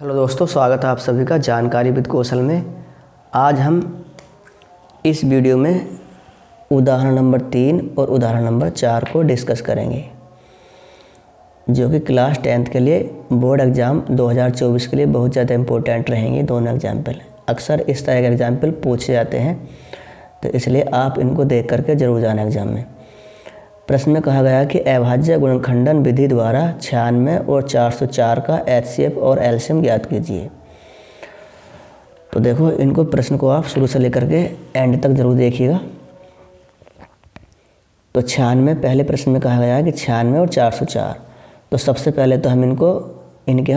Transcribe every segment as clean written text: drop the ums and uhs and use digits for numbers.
Hello दोस्तों, स्वागत है आप सभी का जानकारी विद कौशल में। आज हम इस वीडियो में उदाहरण नंबर 3 और उदाहरण नंबर 4 को डिस्कस करेंगे, जो कि क्लास 10th के लिए बोर्ड एग्ज़ाम 2024 के लिए बहुत ज़्यादा इम्पोर्टेंट रहेंगे। दोनों एग्जाम्पल अक्सर इस तरह के एग्जाम्पल पूछे जाते हैं, तो इसलिए आप इनको देख करके ज़रूर जाना एग्ज़ाम में। प्रश्न में कहा गया कि अभाज्य गुणनखंडन विधि द्वारा 96 और 404 का HCF और LCM ज्ञात कीजिए। तो देखो, इनको प्रश्न को आप शुरू से लेकर के एंड तक ज़रूर देखिएगा। तो 96 पहले प्रश्न में कहा गया है कि 96 और 404। तो सबसे पहले तो हम इनके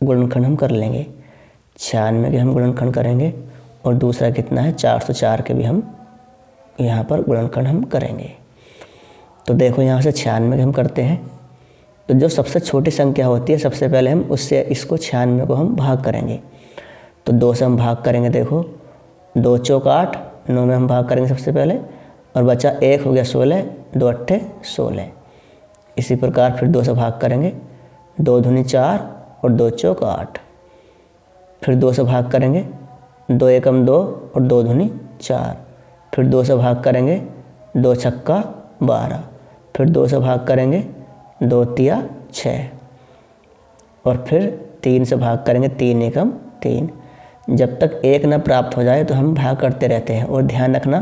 गुणनखंड हम कर लेंगे। 96 के हम गुणनखंड करेंगे और दूसरा कितना है 404 के भी हम यहाँ पर गुणनखंड हम करेंगे। तो देखो, यहाँ से 96 के हम करते हैं, तो जो सबसे छोटी संख्या होती है सबसे पहले हम उससे इसको 96 को हम भाग करेंगे। तो 2 से हम भाग करेंगे। देखो, 2 चौक 8, 9 में हम भाग करेंगे सबसे पहले, और बचा 1 हो गया 16, 2 अट्ठे 16। इसी प्रकार फिर 2 से भाग करेंगे, 2 दूनी 4 और 2 चौक 8। फिर 2 से भाग करेंगे, 2 एकम 2 और 2 दूनी 4। फिर 2 से भाग करेंगे, 2 छक्का 12। फिर 2 से भाग करेंगे, 2 तिया 6। और फिर 3 से भाग करेंगे, 3 एकम 3। जब तक 1 न प्राप्त हो जाए तो हम भाग करते रहते हैं। और ध्यान रखना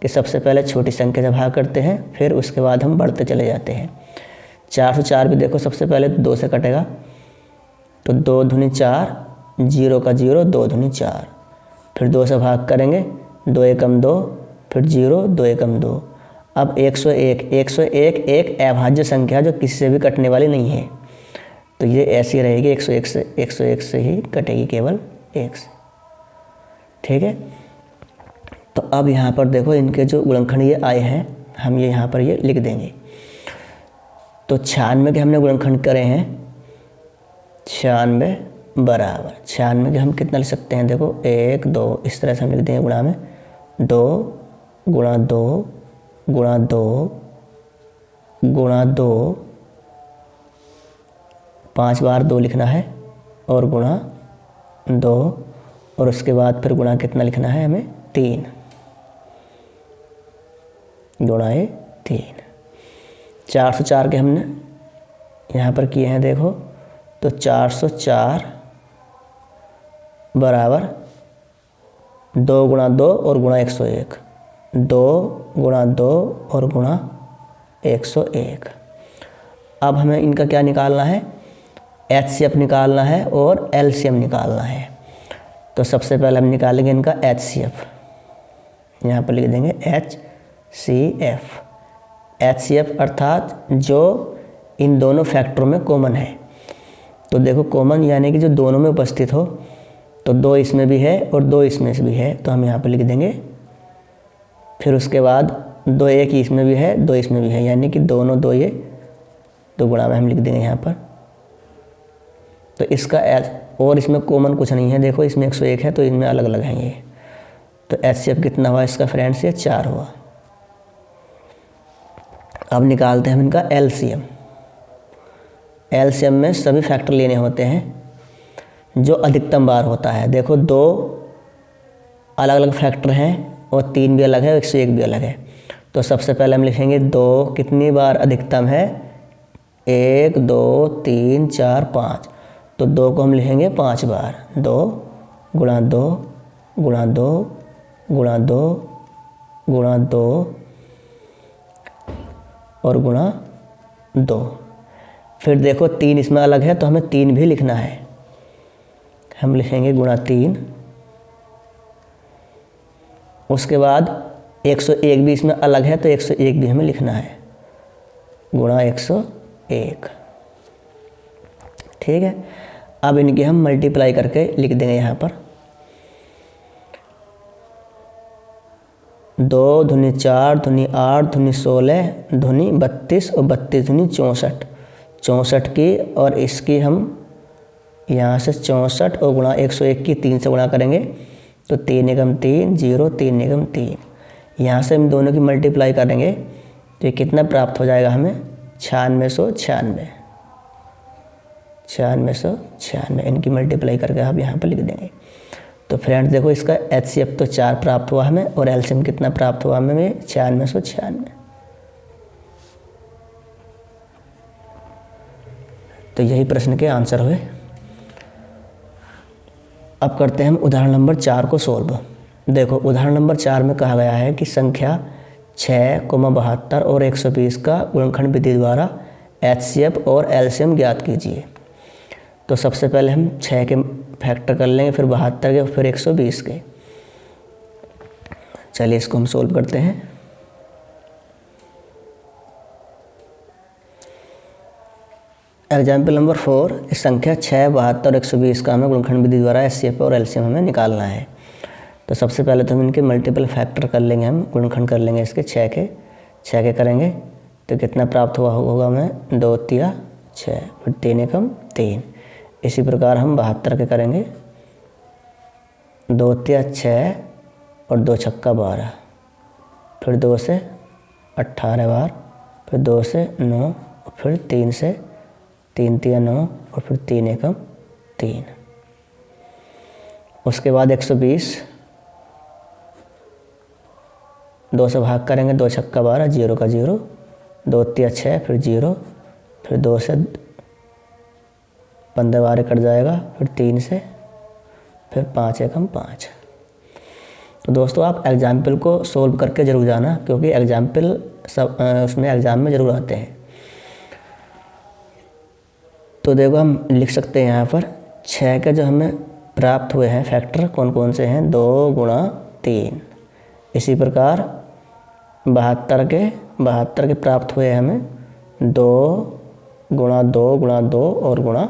कि सबसे पहले छोटी संख्या से भाग करते हैं, फिर उसके बाद हम बढ़ते चले जाते हैं। 404 भी देखो, सबसे पहले 2 से कटेगा, तो 2 दूनी 4, 0 का 0, 2 दूनी 4। फिर 2 से भाग करेंगे, 2 एकम 2, फिर 0, 2 एकम 2। अब 101 एक अभाज्य संख्या जो किसी से भी कटने वाली नहीं है, तो ये ऐसी रहेगी, 101 से ही कटेगी, केवल 1 से। ठीक है। तो अब यहाँ पर देखो, इनके जो गुणनखंड ये आए हैं, हम ये यहाँ पर ये लिख देंगे। तो 96 के हमने गुणनखंड करे हैं, 96 बराबर 96 के हम कितना लिख सकते हैं। देखो, 1 2 इस तरह से हम लिख देंगे गुणा में, 2 गुणा 2 गुणा 2 गुणा 2, 5 बार 2 लिखना है, और गुणा 2, और उसके बाद फिर गुणा कितना लिखना है हमें, 3 गुणा 3। 404 के हमने यहाँ पर किए हैं। देखो, तो 404 बराबर 2 गुणा 2 और गुणा 101, 2 गुणा 2 और गुणा 101। अब हमें इनका क्या निकालना है, HCF निकालना है और LCM निकालना है। तो सबसे पहले हम निकालेंगे इनका HCF। यहाँ पर लिख देंगे HCF। HCF अर्थात जो इन दोनों फैक्टरों में कॉमन है। तो देखो, कॉमन यानी कि जो दोनों में उपस्थित हो, तो 2 इसमें भी है और 2 इसमें से भी है, तो हम यहाँ पर लिख देंगे। फिर उसके बाद 2 एक ही इसमें भी है, 2 इसमें भी है, यानी कि दोनों 2 ये 2 गुणा में हम लिख देंगे यहाँ पर। तो इसका और इसमें कॉमन कुछ नहीं है। देखो, इसमें 101 है, तो इनमें अलग अलग हैं ये। तो HCF कितना हुआ इसका फ्रेंड्स, ये 4 हुआ। अब निकालते हैं हम इनका LCM। LCM में सभी फैक्टर लेने होते हैं जो अधिकतम बार होता है। देखो, 2 अलग अलग फैक्टर हैं और 3 भी अलग है, 101 भी अलग है। तो सबसे पहले हम लिखेंगे 2 कितनी बार अधिकतम है, 1 2 3 4 5। तो 2 को हम लिखेंगे 5 बार, 2 गुणा 2 गुणा 2 गुणा 2 गुणा 2 और गुणा 2। फिर देखो, 3 इसमें अलग है, तो हमें 3 भी लिखना है। हम लिखेंगे गुणा 3। उसके बाद 101 भी इसमें अलग है, तो 101 भी हमें लिखना है, गुणा 101। ठीक है। अब इनके हम मल्टीप्लाई करके लिख देंगे यहाँ पर। 2 दूनी 4 दूनी 8 दूनी 16 दूनी 32 और 32 दूनी 64। 64 की और इसकी हम यहाँ से 64 और गुणा 101 की 3 से गुणा करेंगे, तो 3 एकम 3 0, 3 एकम 3। यहाँ से हम दोनों की मल्टीप्लाई करेंगे, तो ये कितना प्राप्त हो जाएगा हमें, 9696। 9696 इनकी मल्टीप्लाई करके आप यहाँ पर लिख देंगे। तो फ्रेंड्स देखो इसका HCF तो 4 प्राप्त हुआ हमें और एलसीएम कितना प्राप्त हुआ हमें 9696। तो यही प्रश्न के आंसर हुए। अब करते हैं हम उदाहरण नंबर 4 को सॉल्व। देखो उदाहरण नंबर 4 में कहा गया है कि संख्या 6,72 और 120 का गुणनखंड विधि द्वारा HCF और एलसीएम ज्ञात कीजिए। तो सबसे पहले हम 6 के फैक्टर कर लेंगे, फिर 72 के, फिर 120 के। चलिए इसको हम सोल्व करते हैं। एग्जाम्पल नंबर 4, इस संख्या 6, 72 और 120 का हमें गुणनखंड विधि द्वारा HCF और एलसीएम हमें निकालना है। तो सबसे पहले तो हम इनके मल्टीपल फैक्टर कर लेंगे, हम गुणनखंड कर लेंगे इसके 6 के करेंगे तो कितना प्राप्त होगा हमें 2 तिया 6, फिर 3 एकम 3। इसी प्रकार हम 72 के करेंगे 2 तिया 6 और 2 छक्का 12, फिर 2 से 18 बार, फिर 2 से 9 और फिर 3 से 3 तिया 9 और फिर 3 एकम 3। उसके बाद 120 2 से भाग करेंगे, 2 छक्का 12, 0 का 0, 2 तिया 6, फिर 0, फिर 2 से 15 बार कट जाएगा, फिर 3 से, फिर 5 एकम 5। तो दोस्तों आप एग्जाम्पल को सोल्व करके ज़रूर जाना, क्योंकि एग्जाम्पल सब उसमें एग्ज़ाम में ज़रूर आते हैं। तो देखो हम लिख सकते हैं यहाँ पर 6 के जो हमें प्राप्त हुए हैं फैक्टर कौन कौन से हैं, 2 गुणा 3। इसी प्रकार 72 के प्राप्त हुए हमें 2 गुणा 2 गुणा 2 और गुणा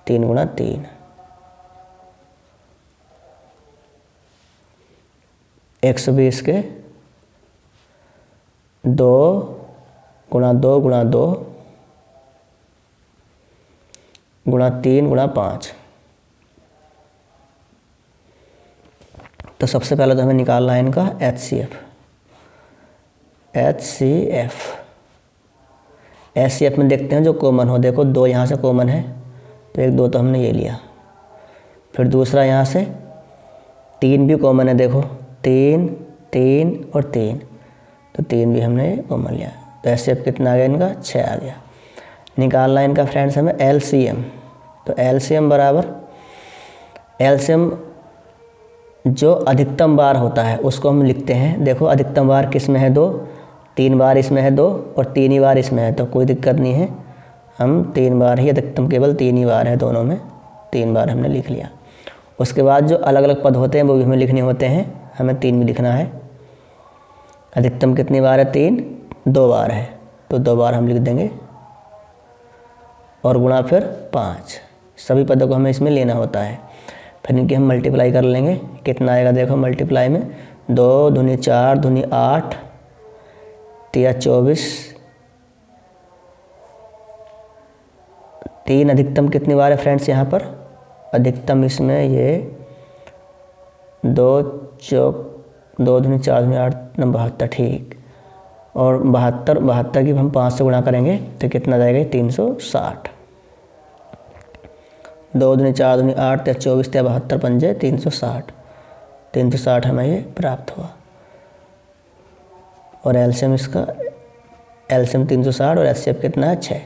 3 गुणा 3। 120 के 2 गुणा 2 गुणा 2 गुणा 3 गुणा 5। तो सबसे पहले तो हमें निकालना है इनका HCF में देखते हैं जो कॉमन हो। देखो 2 यहाँ से कॉमन है तो 1 2 तो हमने ये लिया, फिर दूसरा यहाँ से 3 भी कॉमन है, देखो 3 3 और 3, तो 3 भी हमने कॉमन लिया। तो HCF कितना आ गया इनका 6 आ गया। निकालना है इनका फ्रेंड्स हमें LCM। तो LCM बराबर LCM जो अधिकतम बार होता है उसको हम लिखते हैं। देखो अधिकतम बार किस में है 2, 3 बार इसमें है 2 और 3 ही बार इसमें है, तो कोई दिक्कत नहीं है, हम 3 बार ही अधिकतम, केवल 3 ही बार है दोनों में, 3 बार हमने लिख लिया। उसके बाद जो अलग अलग पद होते हैं वो भी हमें लिखने होते हैं, हमें 3 भी लिखना है। अधिकतम कितनी बार है 3, 2 बार है, तो 2 बार हम लिख देंगे और गुणा फिर 5। सभी पदों को हमें इसमें लेना होता है, फिर इनकी हम मल्टीप्लाई कर लेंगे। कितना आएगा देखो मल्टीप्लाई में 2 दूनी 4 दूनी 8 तिया 24, 3 अधिकतम कितनी बार है फ्रेंड्स यहाँ पर, अधिकतम इसमें ये 2 दूनी 4 दूनी 8 72, ठीक। और 72 की हम 5 से गुणा करेंगे तो कितना जाएगा 360। 2 दूनी 4 दूनी 8 तिया 24 तिया 72 पंजे 360 हमें ये प्राप्त हुआ। और LCM 360 और HCF कितना है 6।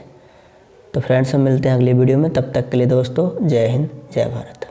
तो फ्रेंड्स हम मिलते हैं अगली वीडियो में, तब तक के लिए दोस्तों जय हिंद जय भारत।